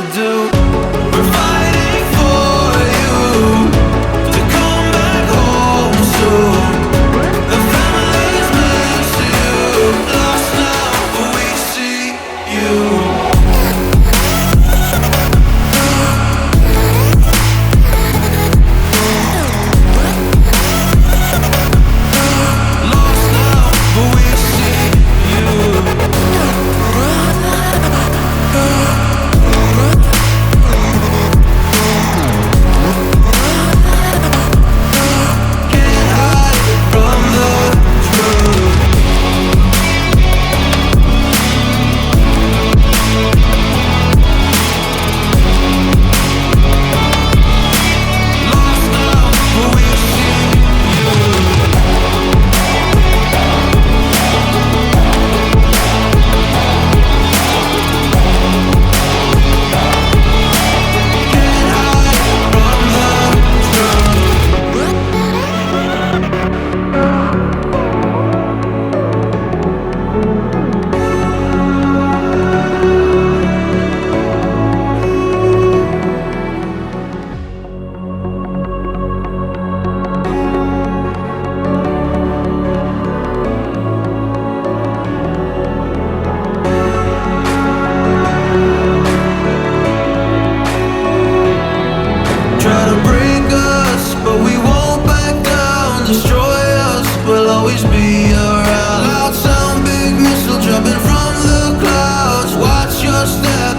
to do. We're fighting for you to come back home soon. The family's miss you, lost now, but we see you.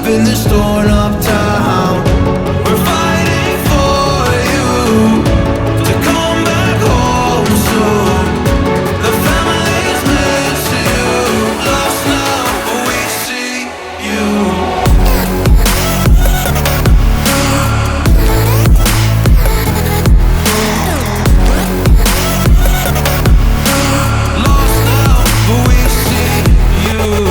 In this torn up town, we're fighting for you to come back home soon. The family's miss you, lost now, but we see you. Lost now, but we see you.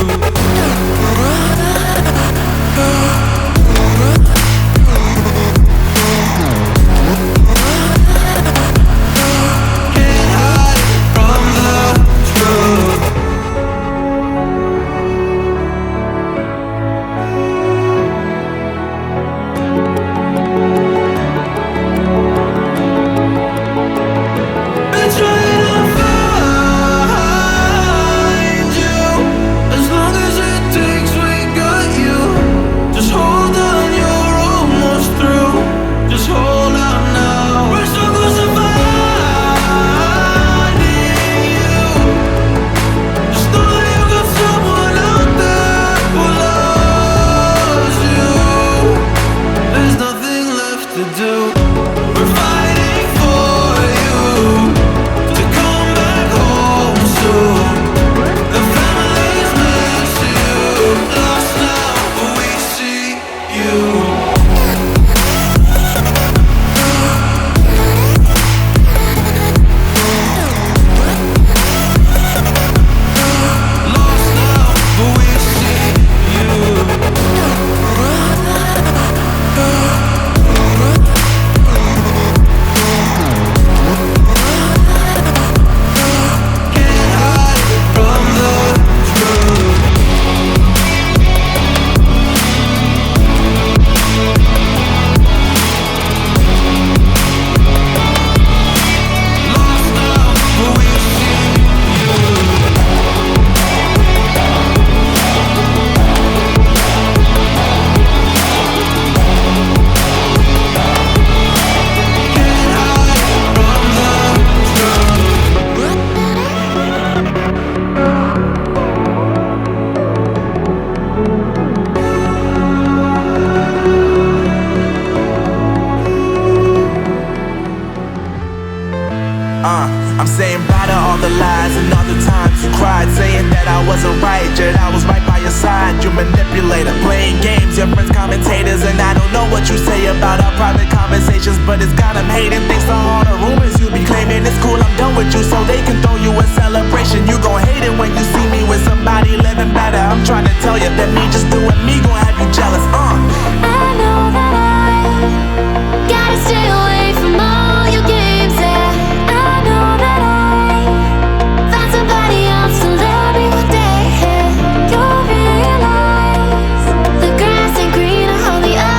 I'm saying bye to all the lies and all the times you cried, saying that I wasn't right, yet I was right by your side. You manipulator, playing games, your friends commentators, and I don't know what you say about our private conversations, but it's got them hating. Thanks to all the rumors you be claiming. It's cool, I'm done with you, so they can throw you a celebration. You gon' hate it when you see me with somebody living better. I'm trying to tell you that me just doing me gon' have you jealous. I know that I gotta stay away from all your games, yeah. I know that I found somebody else to love me one day, yeah. You'll realize the grass ain't greener on the other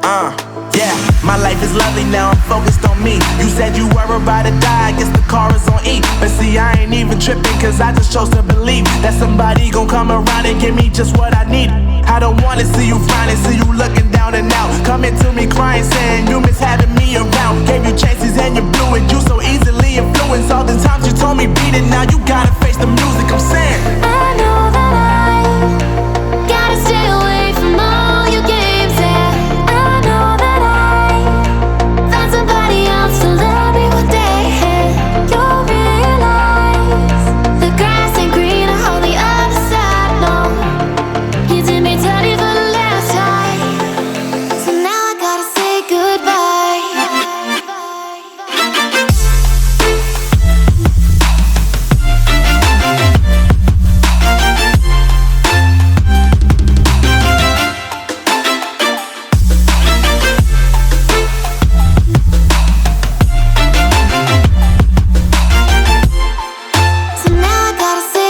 Yeah, my life is lovely now, I'm focused on me. You said you were about to die, I guess the car is on E. But see, I ain't even tripping, cause I just chose to believe that somebody gon' come around and give me just what I need. I don't wanna see you frowning, see you looking down and out, coming to me crying, saying you miss having me around. Gave you chances and you blew it, you so easily influenced. All the times you told me beat it, now you gotta face the music, I'm saying I know that I gotta stay away from all your games, yeah. I know that I found somebody else to love me one day, and you'll realize the grass ain't greener on the other side, no. You did me dirty for the last time, so now I gotta say goodbye. So now I gotta say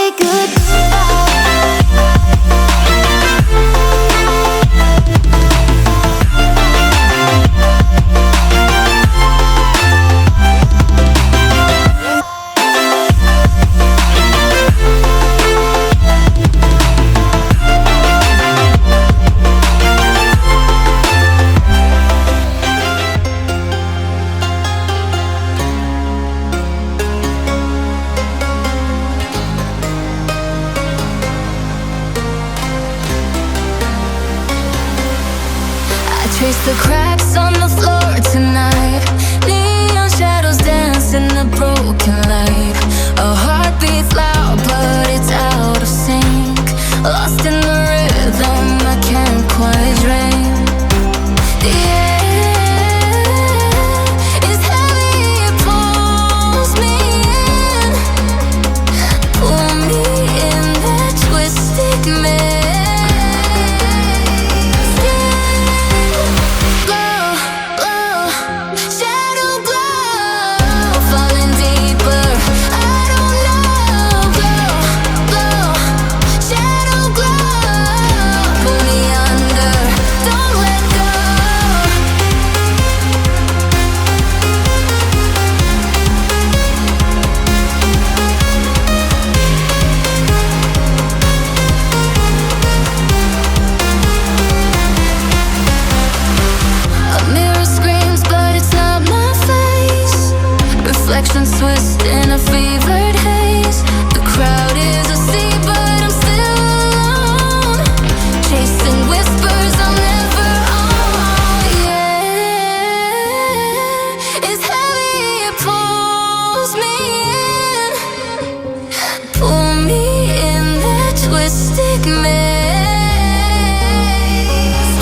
trace the cracks on the floor tonight. Neon shadows dance in the broken light. Our heart beats loud, but it's out of sync. Lost in the rhythm, I can't quite dream. The air is heavy, it pulls me in. Pull me in that twisted maze. Reflections twist in a fevered haze. The crowd is asleep, but I'm still alone, chasing whispers I'm never on. Yeah, it's heavy, it pulls me in. Pull me in that twisted maze.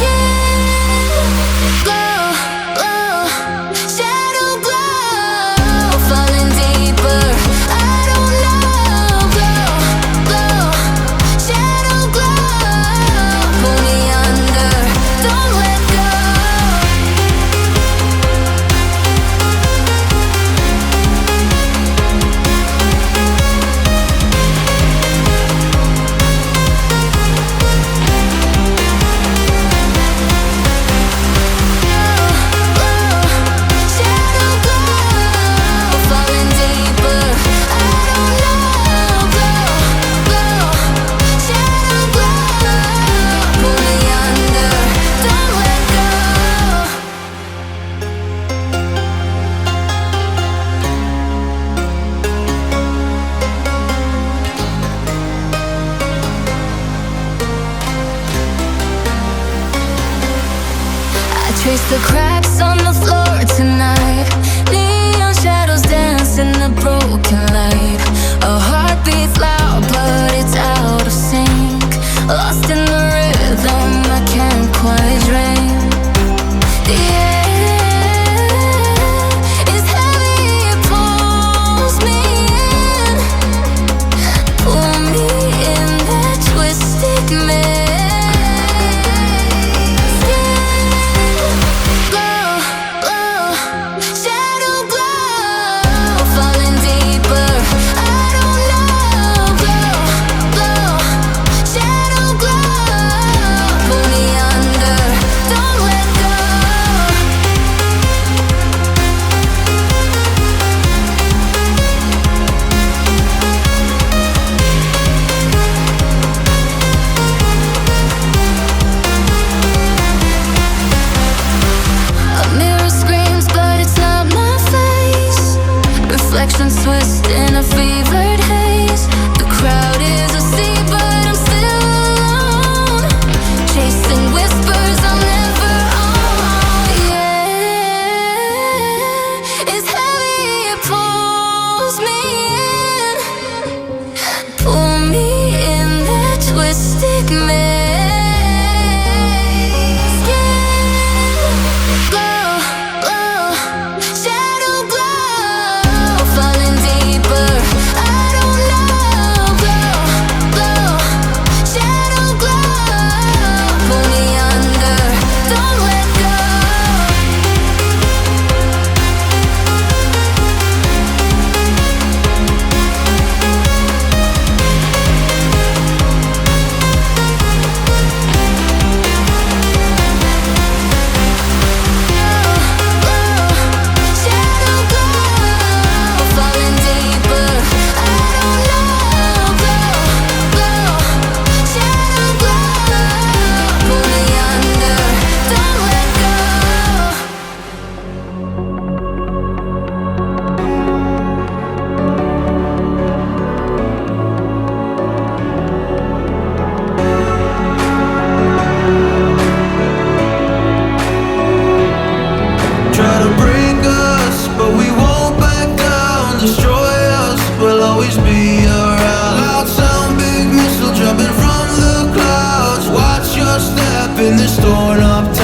Yeah, glow, glow, shadow glow. Falling deeper, I don't know. Glow, glow, shadow glow. Pull me under, don't let go. Shadow glow, falling deeper, I don't know. Glow, glow, shadow glow. Pull me under, don't let go. I trace the cracks on the floor tonight. Neon shadows dance in the broken light. Our heart beats loud, but it's out of sync. Lost in the rhythm, I can't quite dream. The air is heavy, it pulls me in. Pull me in that twisted maze. Yeah, glow, been stored up